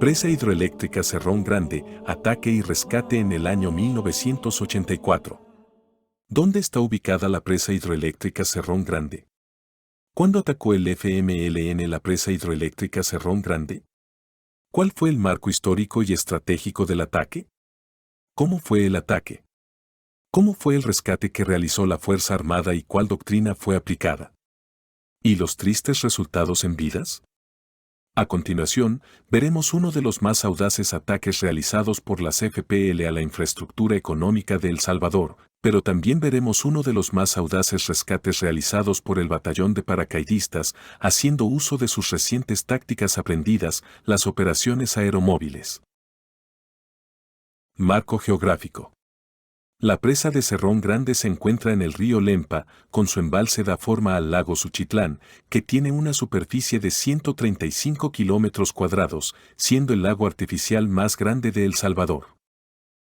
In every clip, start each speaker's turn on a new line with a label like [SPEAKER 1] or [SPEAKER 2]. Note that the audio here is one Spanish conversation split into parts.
[SPEAKER 1] Presa hidroeléctrica Cerrón Grande, ataque y rescate en el año 1984. ¿Dónde está ubicada la presa hidroeléctrica Cerrón Grande? ¿Cuándo atacó el FMLN la presa hidroeléctrica Cerrón Grande? ¿Cuál fue el marco histórico y estratégico del ataque? ¿Cómo fue el ataque? ¿Cómo fue el rescate que realizó la Fuerza Armada y cuál doctrina fue aplicada? ¿Y los tristes resultados en vidas? A continuación, veremos uno de los más audaces ataques realizados por las FPL a la infraestructura económica de El Salvador, pero también veremos uno de los más audaces rescates realizados por el batallón de paracaidistas, haciendo uso de sus recientes tácticas aprendidas, las operaciones aeromóviles. Marco geográfico. La presa de Cerrón Grande se encuentra en el río Lempa, con su embalse da forma al lago Suchitlán, que tiene una superficie de 135 kilómetros cuadrados, siendo el lago artificial más grande de El Salvador.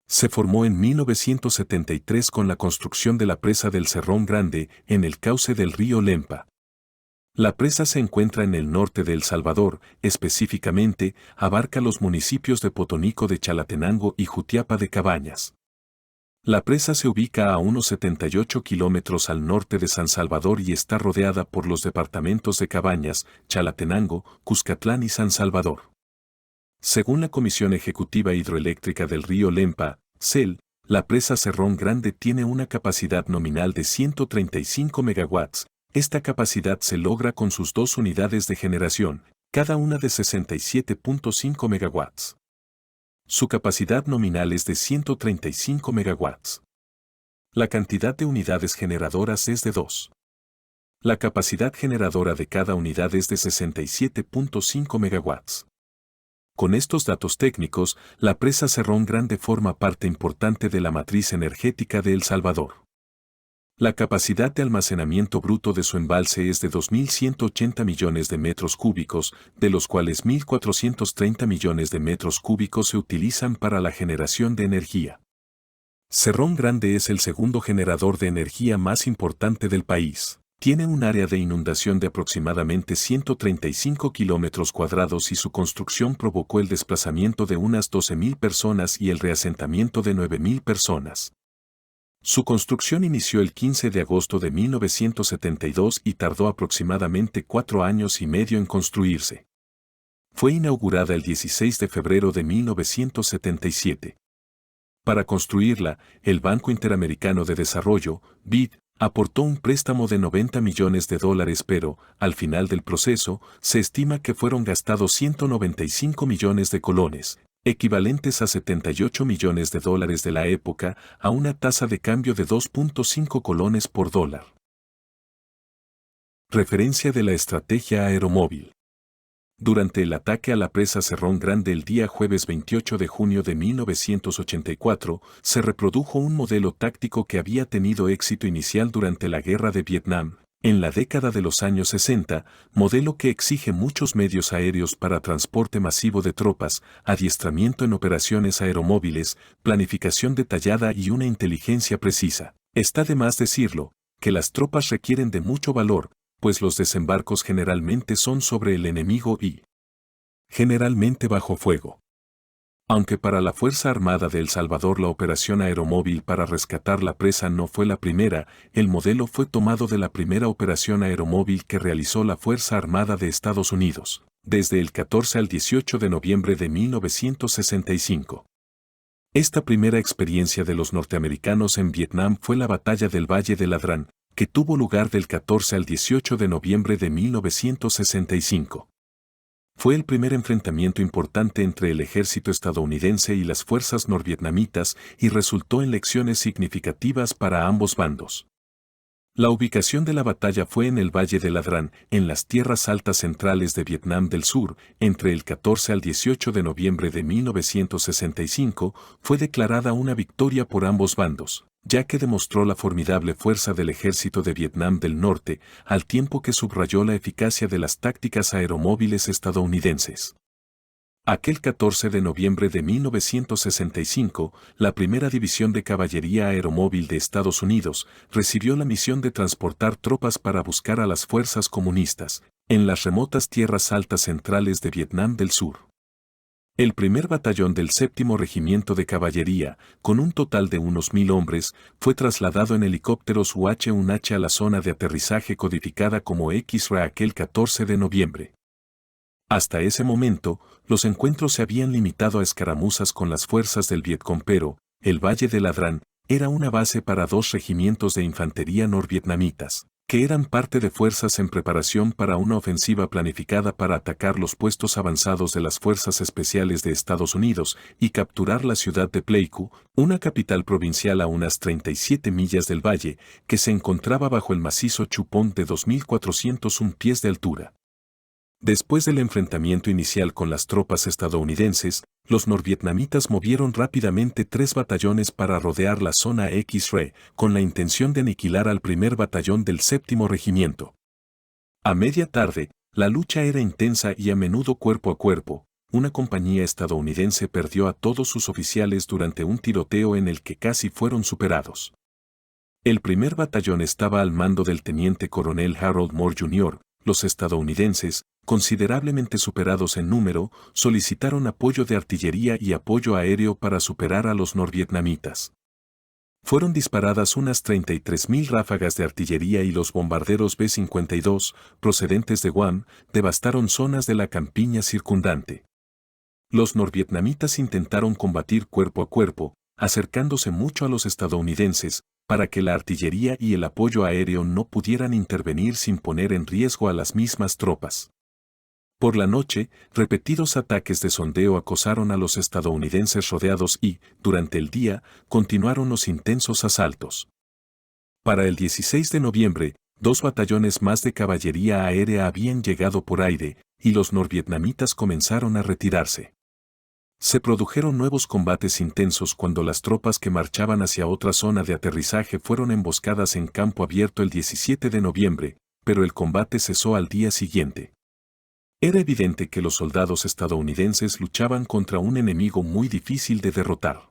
[SPEAKER 1] Se formó en 1973 con la construcción de la presa del Cerrón Grande, en el cauce del río Lempa. La presa se encuentra en el norte de El Salvador, específicamente, abarca los municipios de Potonico de Chalatenango y Jutiapa de Cabañas. La presa se ubica a unos 78 kilómetros al norte de San Salvador y está rodeada por los departamentos de Cabañas, Chalatenango, Cuscatlán y San Salvador. Según la Comisión Ejecutiva Hidroeléctrica del Río Lempa, CEL, la presa Cerrón Grande tiene una capacidad nominal de 135 megawatts. Esta capacidad se logra con sus dos unidades de generación, cada una de 67.5 megawatts. Su capacidad nominal es de 135 megawatts. La cantidad de unidades generadoras es de 2. La capacidad generadora de cada unidad es de 67.5 megawatts. Con estos datos técnicos, la presa Cerrón Grande forma parte importante de la matriz energética de El Salvador. La capacidad de almacenamiento bruto de su embalse es de 2.180 millones de metros cúbicos, de los cuales 1.430 millones de metros cúbicos se utilizan para la generación de energía. Cerrón Grande es el segundo generador de energía más importante del país. Tiene un área de inundación de aproximadamente 135 kilómetros cuadrados y su construcción provocó el desplazamiento de unas 12.000 personas y el reasentamiento de 9.000 personas. Su construcción inició el 15 de agosto de 1972 y tardó aproximadamente 4 años y medio en construirse. Fue inaugurada el 16 de febrero de 1977. Para construirla, el Banco Interamericano de Desarrollo, BID, aportó un préstamo de $90 millones, pero, al final del proceso, se estima que fueron gastados 195 millones de colones, equivalentes a $78 millones de la época, a una tasa de cambio de 2.5 colones por dólar. Referencia de la estrategia aeromóvil. Durante el ataque a la presa Cerrón Grande el día jueves 28 de junio de 1984, se reprodujo un modelo táctico que había tenido éxito inicial durante la Guerra de Vietnam, en la década de los años 60, modelo que exige muchos medios aéreos para transporte masivo de tropas, adiestramiento en operaciones aeromóviles, planificación detallada y una inteligencia precisa. Está de más decirlo, que las tropas requieren de mucho valor, pues los desembarcos generalmente son sobre el enemigo y generalmente bajo fuego. Aunque para la Fuerza Armada de El Salvador la operación aeromóvil para rescatar la presa no fue la primera, el modelo fue tomado de la primera operación aeromóvil que realizó la Fuerza Armada de Estados Unidos, desde el 14 al 18 de noviembre de 1965. Esta primera experiencia de los norteamericanos en Vietnam fue la Batalla del Valle del Ladrán, que tuvo lugar del 14 al 18 de noviembre de 1965. Fue el primer enfrentamiento importante entre el ejército estadounidense y las fuerzas norvietnamitas y resultó en lecciones significativas para ambos bandos. La ubicación de la batalla fue en el Valle de Ladrán, en las tierras altas centrales de Vietnam del Sur, entre el 14 al 18 de noviembre de 1965, fue declarada una victoria por ambos bandos, ya que demostró la formidable fuerza del ejército de Vietnam del Norte, al tiempo que subrayó la eficacia de las tácticas aeromóviles estadounidenses. Aquel 14 de noviembre de 1965, la Primera División de Caballería Aeromóvil de Estados Unidos recibió la misión de transportar tropas para buscar a las fuerzas comunistas en las remotas tierras altas centrales de Vietnam del Sur. El primer batallón del 7º Regimiento de Caballería, con un total de unos 1000 hombres, fue trasladado en helicópteros UH-1H a la zona de aterrizaje codificada como X-Ray aquel 14 de noviembre. Hasta ese momento, los encuentros se habían limitado a escaramuzas con las fuerzas del Vietcong, pero el Valle de Ladrán era una base para 2 regimientos de infantería norvietnamitas, que eran parte de fuerzas en preparación para una ofensiva planificada para atacar los puestos avanzados de las Fuerzas Especiales de Estados Unidos y capturar la ciudad de Pleiku, una capital provincial a unas 37 millas del valle, que se encontraba bajo el macizo Chupón de 2.401 pies de altura. Después del enfrentamiento inicial con las tropas estadounidenses, los norvietnamitas movieron rápidamente 3 batallones para rodear la zona X-Ray, con la intención de aniquilar al primer batallón del 7º Regimiento. A media tarde, la lucha era intensa y a menudo cuerpo a cuerpo. Una compañía estadounidense perdió a todos sus oficiales durante un tiroteo en el que casi fueron superados. El primer batallón estaba al mando del teniente coronel Harold Moore Jr. Los estadounidenses, considerablemente superados en número, solicitaron apoyo de artillería y apoyo aéreo para superar a los norvietnamitas. Fueron disparadas unas 33.000 ráfagas de artillería y los bombarderos B-52, procedentes de Guam, devastaron zonas de la campiña circundante. Los norvietnamitas intentaron combatir cuerpo a cuerpo, acercándose mucho a los estadounidenses, para que la artillería y el apoyo aéreo no pudieran intervenir sin poner en riesgo a las mismas tropas. Por la noche, repetidos ataques de sondeo acosaron a los estadounidenses rodeados y, durante el día, continuaron los intensos asaltos. Para el 16 de noviembre, 2 batallones más de caballería aérea habían llegado por aire, y los norvietnamitas comenzaron a retirarse. Se produjeron nuevos combates intensos cuando las tropas que marchaban hacia otra zona de aterrizaje fueron emboscadas en campo abierto el 17 de noviembre, pero el combate cesó al día siguiente. Era evidente que los soldados estadounidenses luchaban contra un enemigo muy difícil de derrotar.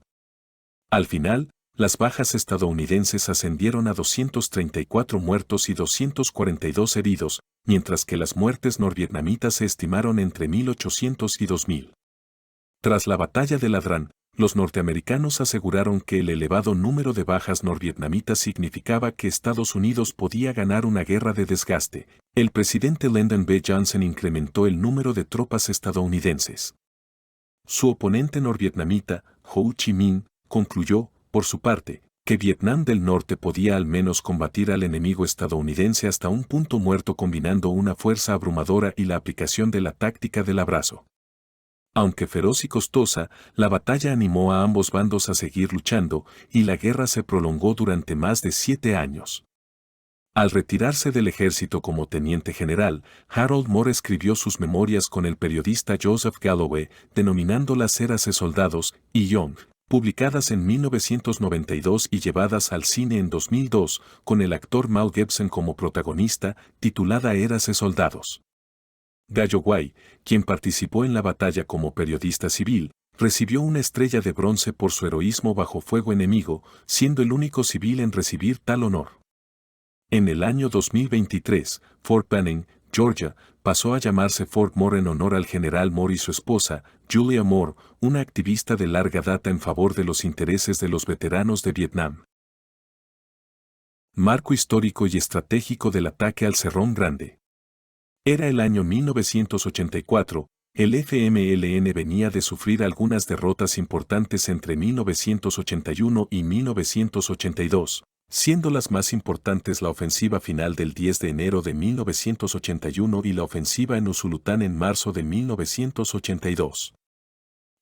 [SPEAKER 1] Al final, las bajas estadounidenses ascendieron a 234 muertos y 242 heridos, mientras que las muertes norvietnamitas se estimaron entre 1.800 y 2.000. Tras la batalla de Ladrán, los norteamericanos aseguraron que el elevado número de bajas norvietnamitas significaba que Estados Unidos podía ganar una guerra de desgaste. El presidente Lyndon B. Johnson incrementó el número de tropas estadounidenses. Su oponente norvietnamita, Ho Chi Minh, concluyó, por su parte, que Vietnam del Norte podía al menos combatir al enemigo estadounidense hasta un punto muerto combinando una fuerza abrumadora y la aplicación de la táctica del abrazo. Aunque feroz y costosa, la batalla animó a ambos bandos a seguir luchando, y la guerra se prolongó durante más de 7 años. Al retirarse del ejército como teniente general, Harold Moore escribió sus memorias con el periodista Joseph Galloway, denominándolas Érase soldados y Young, publicadas en 1992 y llevadas al cine en 2002, con el actor Mel Gibson como protagonista, titulada Érase soldados. Galloway, quien participó en la batalla como periodista civil, recibió una estrella de bronce por su heroísmo bajo fuego enemigo, siendo el único civil en recibir tal honor. En el año 2023, Fort Benning, Georgia, pasó a llamarse Fort Moore en honor al general Moore y su esposa, Julia Moore, una activista de larga data en favor de los intereses de los veteranos de Vietnam. Marco histórico y estratégico del ataque al Cerrón Grande. Era el año 1984, el FMLN venía de sufrir algunas derrotas importantes entre 1981 y 1982, siendo las más importantes la ofensiva final del 10 de enero de 1981 y la ofensiva en Usulután en marzo de 1982.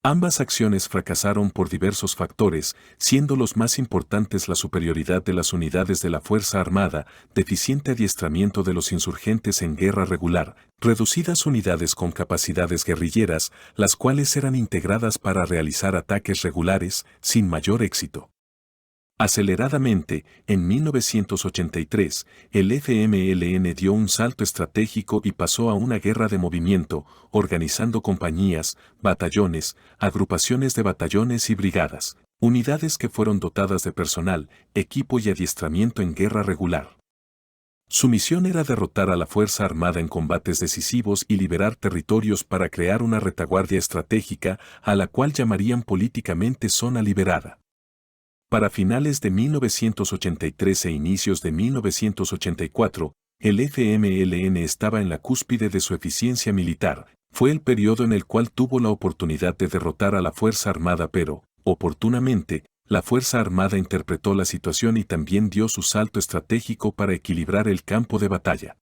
[SPEAKER 1] Ambas acciones fracasaron por diversos factores, siendo los más importantes la superioridad de las unidades de la Fuerza Armada, deficiente adiestramiento de los insurgentes en guerra regular, reducidas unidades con capacidades guerrilleras, las cuales eran integradas para realizar ataques regulares, sin mayor éxito. Aceleradamente, en 1983, el FMLN dio un salto estratégico y pasó a una guerra de movimiento, organizando compañías, batallones, agrupaciones de batallones y brigadas, unidades que fueron dotadas de personal, equipo y adiestramiento en guerra regular. Su misión era derrotar a la Fuerza Armada en combates decisivos y liberar territorios para crear una retaguardia estratégica a la cual llamarían políticamente zona liberada. Para finales de 1983 e inicios de 1984, el FMLN estaba en la cúspide de su eficiencia militar. Fue el periodo en el cual tuvo la oportunidad de derrotar a la Fuerza Armada, pero, oportunamente, la Fuerza Armada interpretó la situación y también dio su salto estratégico para equilibrar el campo de batalla.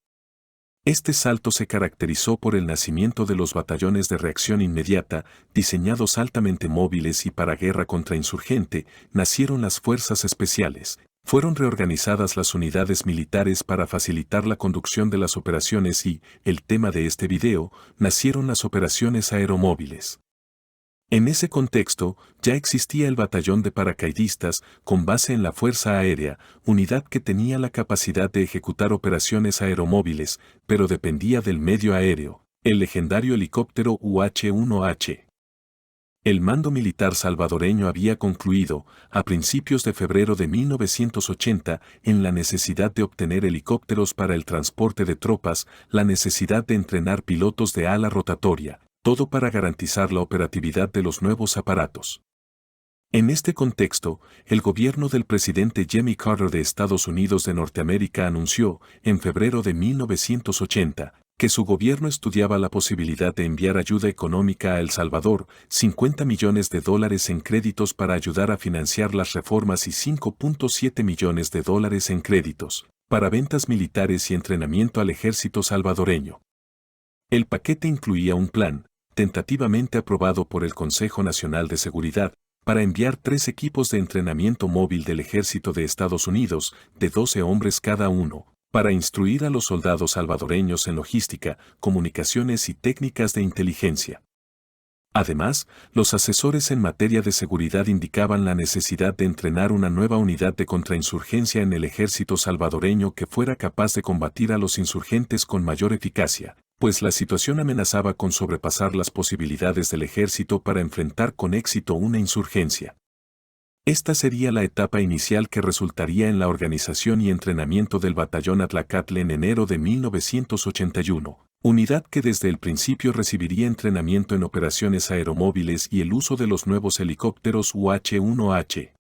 [SPEAKER 1] Este salto se caracterizó por el nacimiento de los batallones de reacción inmediata, diseñados altamente móviles y para guerra contra insurgente, nacieron las fuerzas especiales. Fueron reorganizadas las unidades militares para facilitar la conducción de las operaciones y, el tema de este video, nacieron las operaciones aeromóviles. En ese contexto, ya existía el batallón de paracaidistas, con base en la Fuerza Aérea, unidad que tenía la capacidad de ejecutar operaciones aeromóviles, pero dependía del medio aéreo, el legendario helicóptero UH-1H. El mando militar salvadoreño había concluido, a principios de febrero de 1980, en la necesidad de obtener helicópteros para el transporte de tropas, la necesidad de entrenar pilotos de ala rotatoria, todo para garantizar la operatividad de los nuevos aparatos. En este contexto, el gobierno del presidente Jimmy Carter de Estados Unidos de Norteamérica anunció, en febrero de 1980, que su gobierno estudiaba la posibilidad de enviar ayuda económica a El Salvador, $50 millones en créditos para ayudar a financiar las reformas y $5.7 millones en créditos, para ventas militares y entrenamiento al ejército salvadoreño. El paquete incluía un plan, tentativamente aprobado por el Consejo Nacional de Seguridad, para enviar 3 equipos de entrenamiento móvil del Ejército de Estados Unidos, de 12 hombres cada uno, para instruir a los soldados salvadoreños en logística, comunicaciones y técnicas de inteligencia. Además, los asesores en materia de seguridad indicaban la necesidad de entrenar una nueva unidad de contrainsurgencia en el ejército salvadoreño que fuera capaz de combatir a los insurgentes con mayor eficacia, pues la situación amenazaba con sobrepasar las posibilidades del ejército para enfrentar con éxito una insurgencia. Esta sería la etapa inicial que resultaría en la organización y entrenamiento del Batallón Atlacatl en enero de 1981, unidad que desde el principio recibiría entrenamiento en operaciones aeromóviles y el uso de los nuevos helicópteros UH-1H.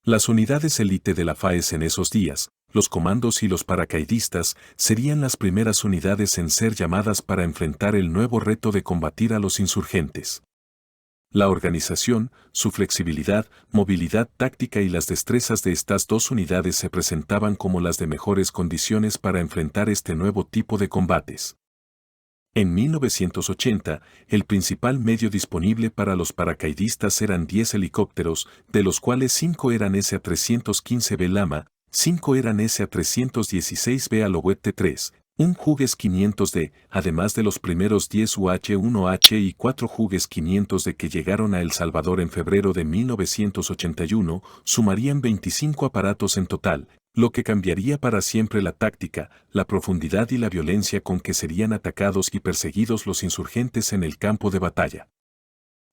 [SPEAKER 1] Las unidades élite de la FAES en esos días, los comandos y los paracaidistas, serían las primeras unidades en ser llamadas para enfrentar el nuevo reto de combatir a los insurgentes. La organización, su flexibilidad, movilidad táctica y las destrezas de estas 2 unidades se presentaban como las de mejores condiciones para enfrentar este nuevo tipo de combates. En 1980, el principal medio disponible para los paracaidistas eran 10 helicópteros, de los cuales 5 eran SA-315B Lama, 5 eran SA-316B Alouette 3, un Hughes 500D, además de los primeros 10 UH-1H y 4 Hughes 500D que llegaron a El Salvador en febrero de 1981, sumarían 25 aparatos en total, lo que cambiaría para siempre la táctica, la profundidad y la violencia con que serían atacados y perseguidos los insurgentes en el campo de batalla.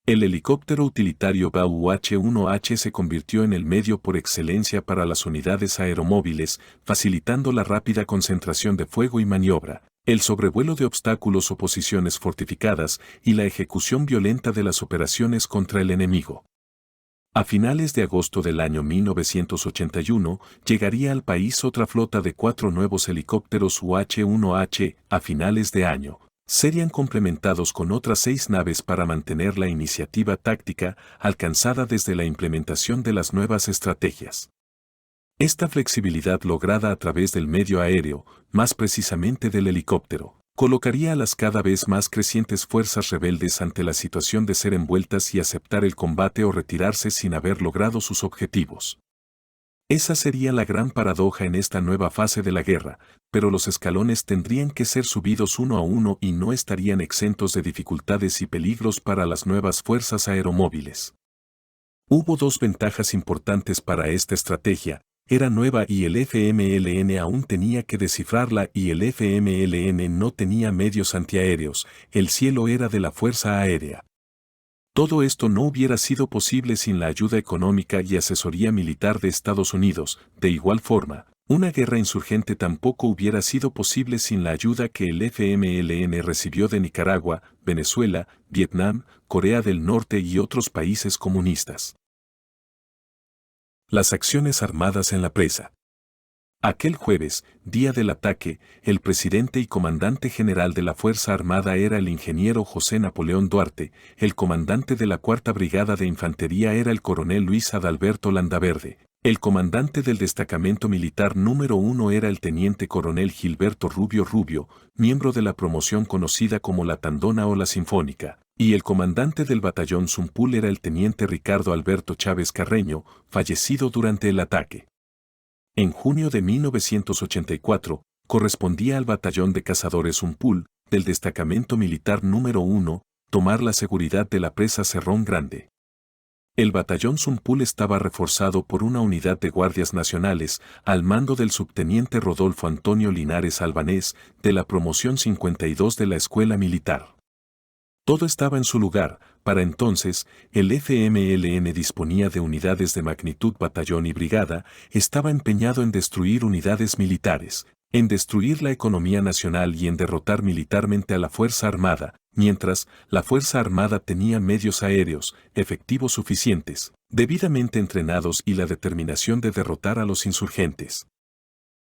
[SPEAKER 1] El helicóptero utilitario BAU-H-1H se convirtió en el medio por excelencia para las unidades aeromóviles, facilitando la rápida concentración de fuego y maniobra, el sobrevuelo de obstáculos o posiciones fortificadas y la ejecución violenta de las operaciones contra el enemigo. A finales de agosto del año 1981, llegaría al país otra flota de 4 nuevos helicópteros UH-1H. A finales de año, serían complementados con otras 6 naves para mantener la iniciativa táctica alcanzada desde la implementación de las nuevas estrategias. Esta flexibilidad lograda a través del medio aéreo, más precisamente del helicóptero, colocaría a las cada vez más crecientes fuerzas rebeldes ante la situación de ser envueltas y aceptar el combate o retirarse sin haber logrado sus objetivos. Esa sería la gran paradoja en esta nueva fase de la guerra, pero los escalones tendrían que ser subidos uno a uno y no estarían exentos de dificultades y peligros para las nuevas fuerzas aeromóviles. Hubo dos ventajas importantes para esta estrategia: era nueva y el FMLN aún tenía que descifrarla, y el FMLN no tenía medios antiaéreos, el cielo era de la Fuerza Aérea. Todo esto no hubiera sido posible sin la ayuda económica y asesoría militar de Estados Unidos. De igual forma, una guerra insurgente tampoco hubiera sido posible sin la ayuda que el FMLN recibió de Nicaragua, Venezuela, Vietnam, Corea del Norte y otros países comunistas. Las acciones armadas en la presa. Aquel jueves, día del ataque, el presidente y comandante general de la Fuerza Armada era el ingeniero José Napoleón Duarte, el comandante de la Cuarta Brigada de Infantería era el coronel Luis Adalberto Landaverde, el comandante del destacamento militar número 1 era el teniente coronel Gilberto Rubio Rubio, miembro de la promoción conocida como la Tandona o la Sinfónica, y el comandante del batallón Zumpul era el teniente Ricardo Alberto Chávez Carreño, fallecido durante el ataque. En junio de 1984, correspondía al batallón de cazadores Zumpul, del destacamento militar número 1, tomar la seguridad de la presa Cerrón Grande. El batallón Zumpul estaba reforzado por una unidad de guardias nacionales, al mando del subteniente Rodolfo Antonio Linares Albanés, de la promoción 52 de la Escuela Militar. Todo estaba en su lugar. Para entonces, el FMLN disponía de unidades de magnitud batallón y brigada, estaba empeñado en destruir unidades militares, en destruir la economía nacional y en derrotar militarmente a la Fuerza Armada, mientras la Fuerza Armada tenía medios aéreos, efectivos suficientes, debidamente entrenados y la determinación de derrotar a los insurgentes.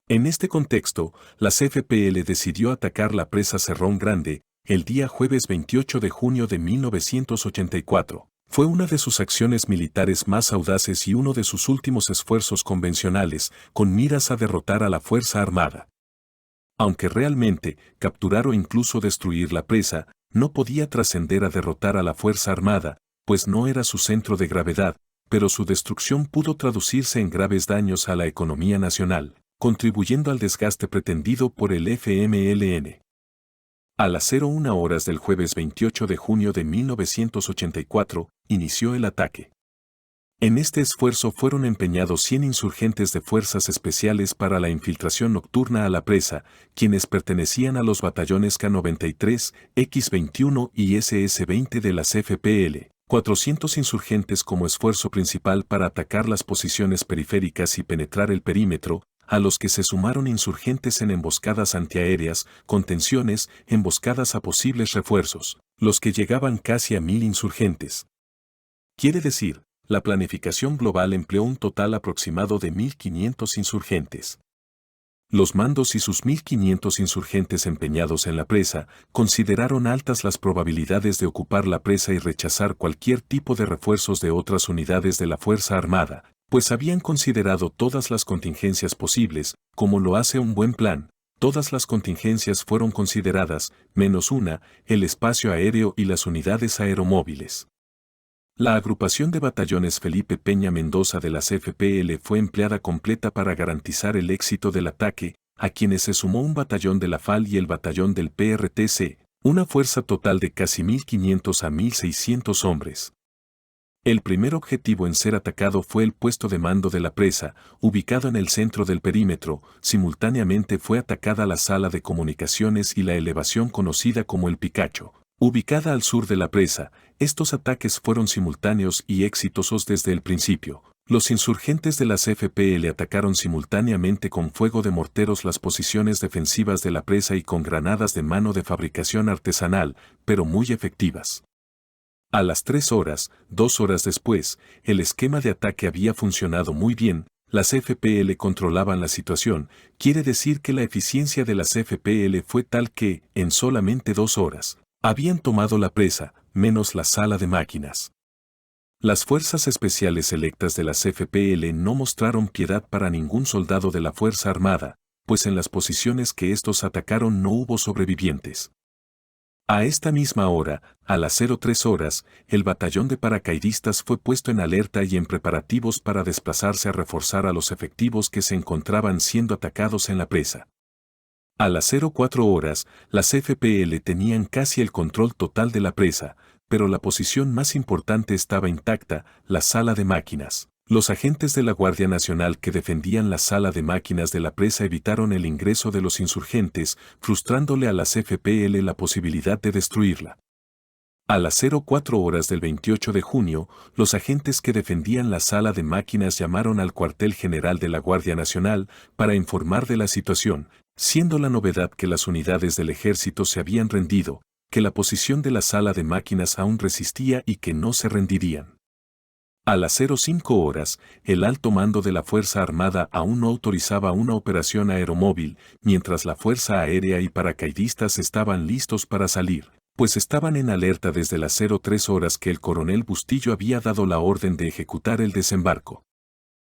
[SPEAKER 1] En este contexto, la CFPL decidió atacar la presa Cerrón Grande, el día jueves 28 de junio de 1984. Fue una de sus acciones militares más audaces y uno de sus últimos esfuerzos convencionales, con miras a derrotar a la Fuerza Armada. Aunque realmente, capturar o incluso destruir la presa, no podía trascender a derrotar a la Fuerza Armada, pues no era su centro de gravedad, pero su destrucción pudo traducirse en graves daños a la economía nacional, contribuyendo al desgaste pretendido por el FMLN. A las 01 horas del jueves 28 de junio de 1984, inició el ataque. En este esfuerzo fueron empeñados 100 insurgentes de fuerzas especiales para la infiltración nocturna a la presa, quienes pertenecían a los batallones K-93, X-21 y SS-20 de la CFPL, 400 insurgentes como esfuerzo principal para atacar las posiciones periféricas y penetrar el perímetro, a los que se sumaron insurgentes en emboscadas antiaéreas, contenciones, emboscadas a posibles refuerzos, los que llegaban casi a 1000 insurgentes. Quiere decir, la planificación global empleó un total aproximado de 1500 insurgentes. Los mandos y sus 1500 insurgentes empeñados en la presa consideraron altas las probabilidades de ocupar la presa y rechazar cualquier tipo de refuerzos de otras unidades de la Fuerza Armada, pues habían considerado todas las contingencias posibles, como lo hace un buen plan. Todas las contingencias fueron consideradas, menos una, el espacio aéreo y las unidades aeromóviles. La agrupación de batallones Felipe Peña Mendoza de la CFPL fue empleada completa para garantizar el éxito del ataque, a quienes se sumó un batallón de la FAL y el batallón del PRTC, una fuerza total de casi 1500 a 1600 hombres. El primer objetivo en ser atacado fue el puesto de mando de la presa, ubicado en el centro del perímetro. Simultáneamente fue atacada la sala de comunicaciones y la elevación conocida como el Picacho, ubicada al sur de la presa. Estos ataques fueron simultáneos y exitosos desde el principio. Los insurgentes de la CFPL atacaron simultáneamente con fuego de morteros las posiciones defensivas de la presa y con granadas de mano de fabricación artesanal, pero muy efectivas. A las 3 horas, 2 horas después, el esquema de ataque había funcionado muy bien, las FPL controlaban la situación, quiere decir que la eficiencia de las FPL fue tal que, en solamente 2 horas, habían tomado la presa, menos la sala de máquinas. Las fuerzas especiales selectas de las FPL no mostraron piedad para ningún soldado de la Fuerza Armada, pues en las posiciones que estos atacaron no hubo sobrevivientes. A esta misma hora, a las 03 horas, el batallón de paracaidistas fue puesto en alerta y en preparativos para desplazarse a reforzar a los efectivos que se encontraban siendo atacados en la presa. A las 04 horas, las FPL tenían casi el control total de la presa, pero la posición más importante estaba intacta, la sala de máquinas. Los agentes de la Guardia Nacional que defendían la sala de máquinas de la presa evitaron el ingreso de los insurgentes, frustrándole a las FPL la posibilidad de destruirla. A las 04 horas del 28 de junio, los agentes que defendían la sala de máquinas llamaron al cuartel general de la Guardia Nacional para informar de la situación, siendo la novedad que las unidades del ejército se habían rendido, que la posición de la sala de máquinas aún resistía y que no se rendirían. A las 05 horas, el alto mando de la Fuerza Armada aún no autorizaba una operación aeromóvil, mientras la Fuerza Aérea y paracaidistas estaban listos para salir, pues estaban en alerta desde las 03 horas que el coronel Bustillo había dado la orden de ejecutar el desembarco.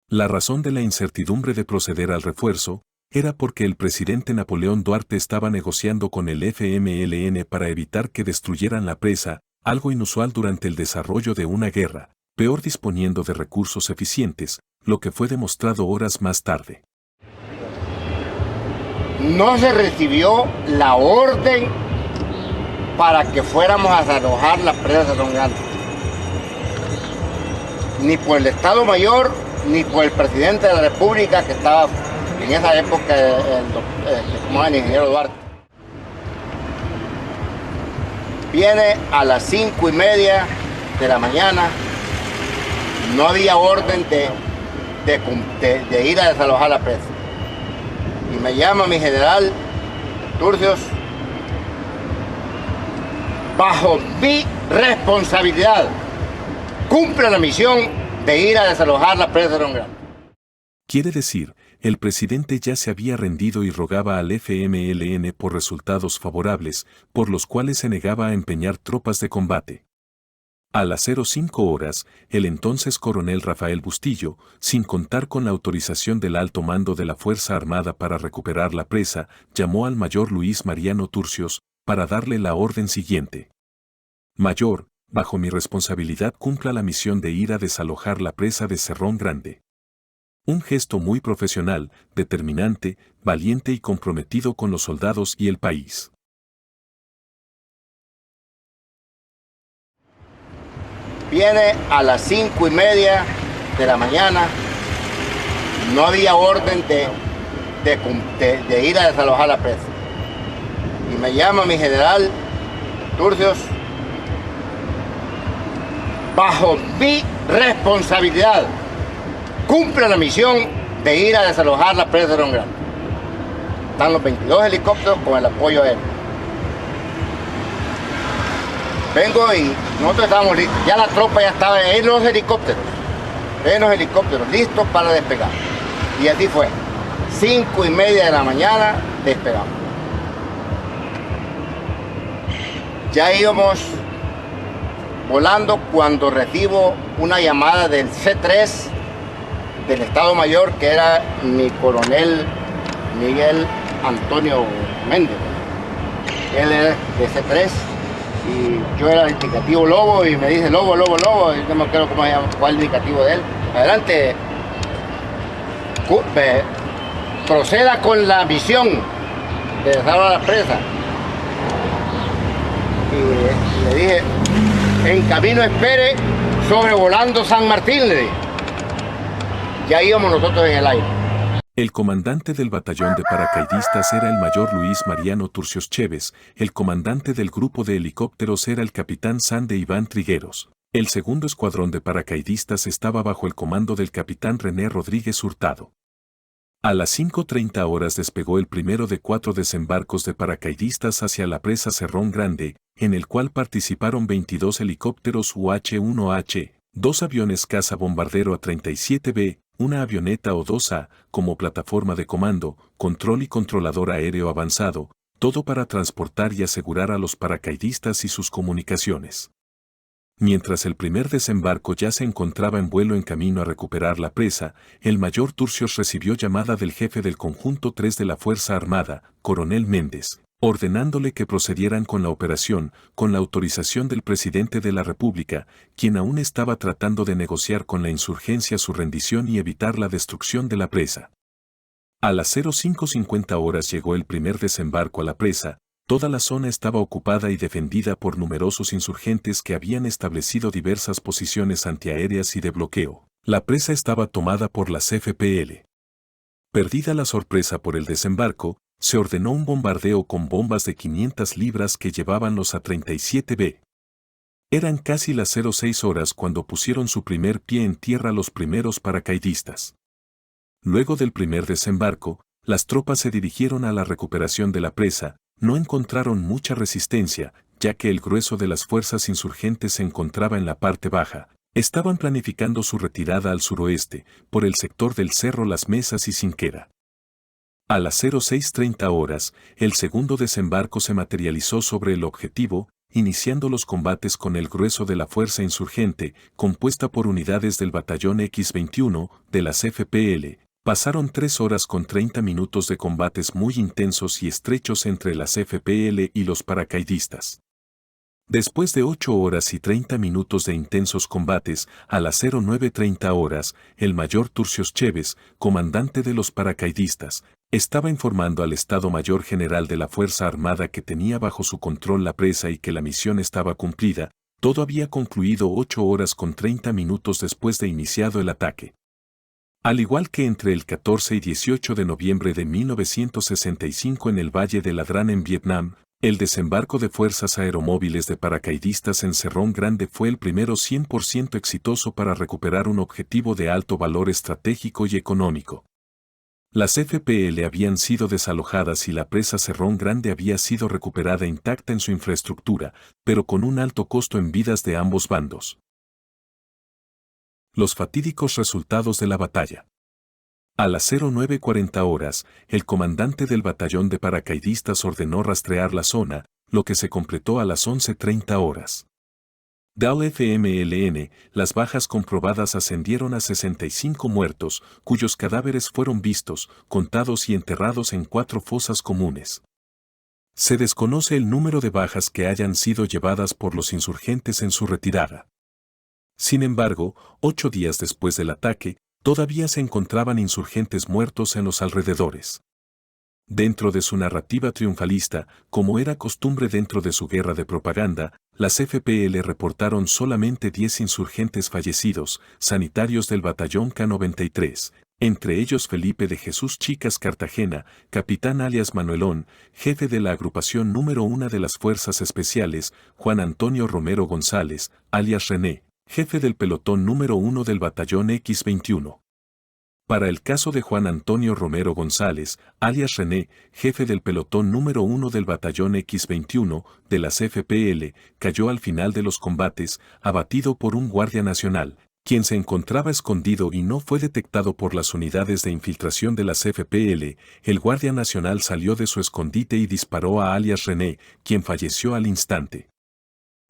[SPEAKER 1] La razón de la incertidumbre de proceder al refuerzo era porque el presidente Napoleón Duarte estaba negociando con el FMLN para evitar que destruyeran la presa, algo inusual durante el desarrollo de una guerra, peor disponiendo de recursos eficientes, lo que fue demostrado horas más tarde.
[SPEAKER 2] No se recibió la orden para que fuéramos a desalojar la presa de Cerrón Grande, ni por el Estado Mayor, ni por el presidente de la República, que estaba en esa época el ingeniero Duarte. Viene a las 5:30 de la mañana, no había orden de ir a desalojar la presa. Y me llama mi general Turcios, bajo mi responsabilidad, cumple la misión de ir a desalojar la presa de Cerrón Grande.
[SPEAKER 1] Quiere decir, el presidente ya se había rendido y rogaba al FMLN por resultados favorables, por los cuales se negaba a empeñar tropas de combate. A las 05 horas, el entonces coronel Rafael Bustillo, sin contar con la autorización del alto mando de la Fuerza Armada para recuperar la presa, llamó al mayor Luis Mariano Turcios, para darle la orden siguiente. Mayor, bajo mi responsabilidad cumpla la misión de ir a desalojar la presa de Cerrón Grande. Un gesto muy profesional, determinante, valiente y comprometido con los soldados y el país.
[SPEAKER 2] Viene a las 5:30 de la mañana, no había orden de ir a desalojar la presa. Y me llama mi general Turcios, bajo mi responsabilidad, cumple la misión de ir a desalojar la presa de Cerrón Grande. Están los 22 helicópteros con el apoyo aéreo. Vengo y nosotros estábamos listos, ya la tropa ya estaba en los helicópteros, listos para despegar. Y así fue, 5:30 de la mañana despegamos. Ya íbamos volando cuando recibo una llamada del C3 del Estado Mayor, que era mi coronel Miguel Antonio Méndez. Él era de C3 y yo era el indicativo Lobo, y me dice Lobo, y no me acuerdo cómo se llama, cuál es el indicativo de él. Adelante, proceda con la misión de desalojar la presa. Y le dije, en camino espere, sobrevolando San Martín, le dije. Ya íbamos nosotros en el aire.
[SPEAKER 1] El comandante del batallón de paracaidistas era el mayor Luis Mariano Turcios Chévez, el comandante del grupo de helicópteros era el capitán Sande Iván Trigueros. El segundo escuadrón de paracaidistas estaba bajo el comando del capitán René Rodríguez Hurtado. A las 5:30 horas despegó el primero de 4 desembarcos de paracaidistas hacia la presa Cerrón Grande, en el cual participaron 22 helicópteros UH-1H, 2 aviones caza bombardero A-37B, una avioneta O-2A, como plataforma de comando, control y controlador aéreo avanzado, todo para transportar y asegurar a los paracaidistas y sus comunicaciones. Mientras el primer desembarco ya se encontraba en vuelo en camino a recuperar la presa, el mayor Turcios recibió llamada del jefe del Conjunto 3 de la Fuerza Armada, Coronel Méndez, ordenándole que procedieran con la operación, con la autorización del presidente de la República, quien aún estaba tratando de negociar con la insurgencia su rendición y evitar la destrucción de la presa. A las 05:50 horas llegó el primer desembarco a la presa. Toda la zona estaba ocupada y defendida por numerosos insurgentes que habían establecido diversas posiciones antiaéreas y de bloqueo. La presa estaba tomada por las FPL. Perdida la sorpresa por el desembarco, se ordenó un bombardeo con bombas de 500 libras que llevaban los A-37B. Eran casi las 06 horas cuando pusieron su primer pie en tierra los primeros paracaidistas. Luego del primer desembarco, las tropas se dirigieron a la recuperación de la presa. No encontraron mucha resistencia, ya que el grueso de las fuerzas insurgentes se encontraba en la parte baja. Estaban planificando su retirada al suroeste, por el sector del Cerro Las Mesas y Cinquera. A las 06:30 horas, el segundo desembarco se materializó sobre el objetivo, iniciando los combates con el grueso de la fuerza insurgente, compuesta por unidades del batallón X-21, de las FPL. Pasaron 3 horas con 30 minutos de combates muy intensos y estrechos entre las FPL y los paracaidistas. Después de 8 horas y 30 minutos de intensos combates, a las 09:30 horas, el mayor Turcios Chévez, comandante de los paracaidistas, estaba informando al Estado Mayor General de la Fuerza Armada que tenía bajo su control la presa y que la misión estaba cumplida. Todo había concluido 8 horas con 30 minutos después de iniciado el ataque. Al igual que entre el 14 y 18 de noviembre de 1965 en el Valle de Ladrán en Vietnam, el desembarco de fuerzas aeromóviles de paracaidistas en Cerrón Grande fue el primero 100% exitoso para recuperar un objetivo de alto valor estratégico y económico. Las FPL habían sido desalojadas y la presa Cerrón Grande había sido recuperada intacta en su infraestructura, pero con un alto costo en vidas de ambos bandos. Los fatídicos resultados de la batalla. A las 09:40 horas, el comandante del batallón de paracaidistas ordenó rastrear la zona, lo que se completó a las 11:30 horas. Del FMLN, las bajas comprobadas ascendieron a 65 muertos, cuyos cadáveres fueron vistos, contados y enterrados en 4 fosas comunes. Se desconoce el número de bajas que hayan sido llevadas por los insurgentes en su retirada. Sin embargo, 8 días después del ataque, todavía se encontraban insurgentes muertos en los alrededores. Dentro de su narrativa triunfalista, como era costumbre dentro de su guerra de propaganda, las FPL reportaron solamente 10 insurgentes fallecidos, sanitarios del batallón K-93, entre ellos Felipe de Jesús Chicas Cartagena, capitán alias Manuelón, jefe de la agrupación número 1 de las Fuerzas Especiales, Juan Antonio Romero González, alias René, jefe del pelotón número 1 del batallón X-21. Para el caso de Juan Antonio Romero González, alias René, jefe del pelotón número 1 del batallón X-21 de las FPL, cayó al final de los combates, abatido por un guardia nacional, quien se encontraba escondido y no fue detectado por las unidades de infiltración de las FPL. El guardia nacional salió de su escondite y disparó a alias René, quien falleció al instante.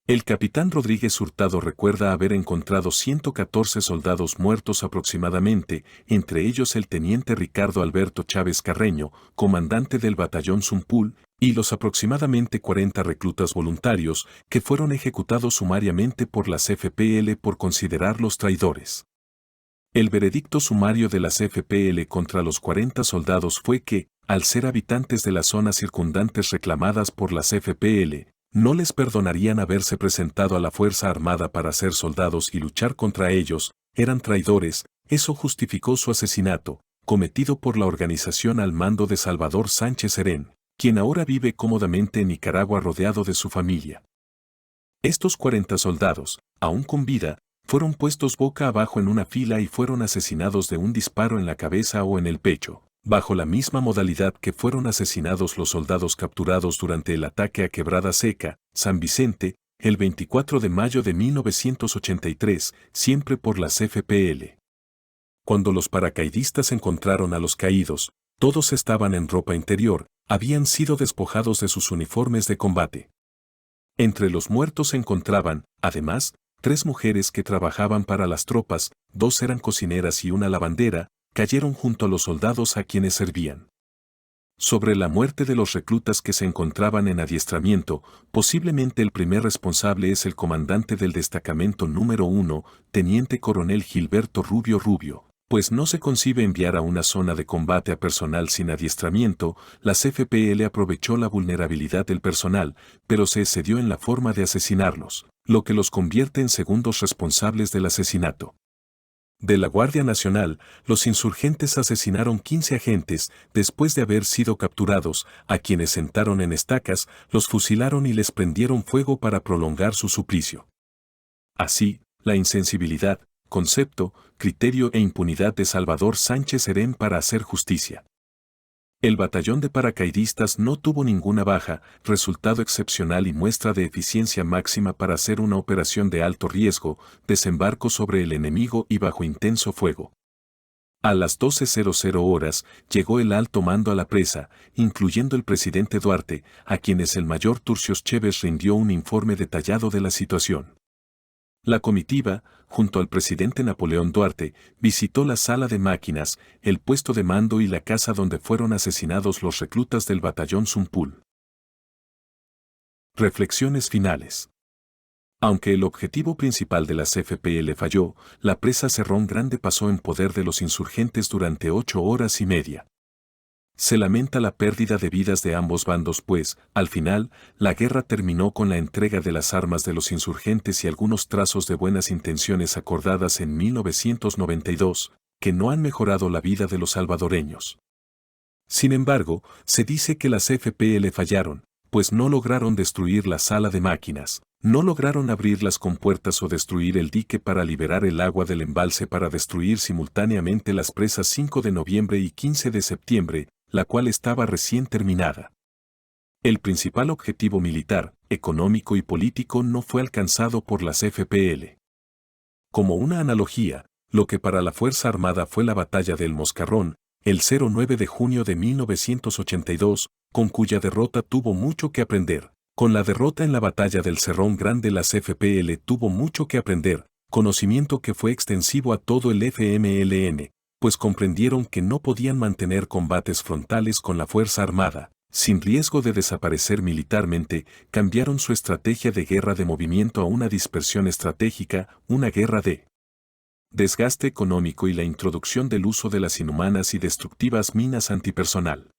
[SPEAKER 1] El capitán Rodríguez Hurtado recuerda haber encontrado 114 soldados muertos aproximadamente, entre ellos el teniente Ricardo Alberto Chávez Carreño, comandante del batallón Zumpul, y los aproximadamente 40 reclutas voluntarios que fueron ejecutados sumariamente por las FPL por considerarlos traidores. El veredicto sumario de las FPL contra los 40 soldados fue que, al ser habitantes de las zonas circundantes reclamadas por las FPL, no les perdonarían haberse presentado a la Fuerza Armada para ser soldados y luchar contra ellos, eran traidores. Eso justificó su asesinato, cometido por la organización al mando de Salvador Sánchez Serén, quien ahora vive cómodamente en Nicaragua rodeado de su familia. Estos 40 soldados, aún con vida, fueron puestos boca abajo en una fila y fueron asesinados de un disparo en la cabeza o en el pecho, bajo la misma modalidad que fueron asesinados los soldados capturados durante el ataque a Quebrada Seca, San Vicente, el 24 de mayo de 1983, siempre por las FPL. Cuando los paracaidistas encontraron a los caídos, todos estaban en ropa interior, habían sido despojados de sus uniformes de combate. Entre los muertos se encontraban, además, 3 mujeres que trabajaban para las tropas, 2 eran cocineras y una lavandera, cayeron junto a los soldados a quienes servían. Sobre la muerte de los reclutas que se encontraban en adiestramiento, posiblemente el primer responsable es el comandante del destacamento número 1, teniente coronel Gilberto Rubio Rubio, pues no se concibe enviar a una zona de combate a personal sin adiestramiento. La CFPL aprovechó la vulnerabilidad del personal, pero se excedió en la forma de asesinarlos, lo que los convierte en segundos responsables del asesinato. De la Guardia Nacional, los insurgentes asesinaron 15 agentes después de haber sido capturados, a quienes sentaron en estacas, los fusilaron y les prendieron fuego para prolongar su suplicio. Así, la insensibilidad, concepto, criterio e impunidad de Salvador Sánchez Serén para hacer justicia. El batallón de paracaidistas no tuvo ninguna baja, resultado excepcional y muestra de eficiencia máxima para hacer una operación de alto riesgo, desembarco sobre el enemigo y bajo intenso fuego. A las 12:00 horas llegó el alto mando a la presa, incluyendo el presidente Duarte, a quienes el mayor Turcios Chévez rindió un informe detallado de la situación. La comitiva, junto al presidente Napoleón Duarte, visitó la sala de máquinas, el puesto de mando y la casa donde fueron asesinados los reclutas del batallón Zumpul. Reflexiones finales. Aunque el objetivo principal de la CFPL falló, la presa Cerrón Grande pasó en poder de los insurgentes durante 8 horas y media. Se lamenta la pérdida de vidas de ambos bandos pues, al final, la guerra terminó con la entrega de las armas de los insurgentes y algunos trazos de buenas intenciones acordadas en 1992, que no han mejorado la vida de los salvadoreños. Sin embargo, se dice que las FPL fallaron, pues no lograron destruir la sala de máquinas, no lograron abrir las compuertas o destruir el dique para liberar el agua del embalse para destruir simultáneamente las presas 5 de noviembre y 15 de septiembre, la cual estaba recién terminada. El principal objetivo militar, económico y político no fue alcanzado por las FPL. Como una analogía, lo que para la Fuerza Armada fue la batalla del Moscarrón, el 09 de junio de 1982, con cuya derrota tuvo mucho que aprender. Con la derrota en la batalla del Cerrón Grande las FPL tuvo mucho que aprender, conocimiento que fue extensivo a todo el FMLN, pues comprendieron que no podían mantener combates frontales con la Fuerza Armada. Sin riesgo de desaparecer militarmente, cambiaron su estrategia de guerra de movimiento a una dispersión estratégica, una guerra de desgaste económico y la introducción del uso de las inhumanas y destructivas minas antipersonal.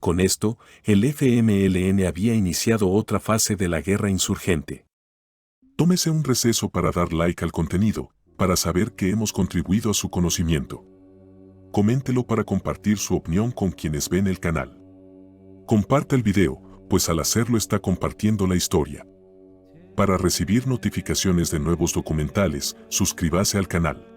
[SPEAKER 1] Con esto, el FMLN había iniciado otra fase de la guerra insurgente.
[SPEAKER 3] Tómese un receso para dar like al contenido, para saber que hemos contribuido a su conocimiento. Coméntelo para compartir su opinión con quienes ven el canal. Comparta el video, pues al hacerlo está compartiendo la historia. Para recibir notificaciones de nuevos documentales, suscríbase al canal.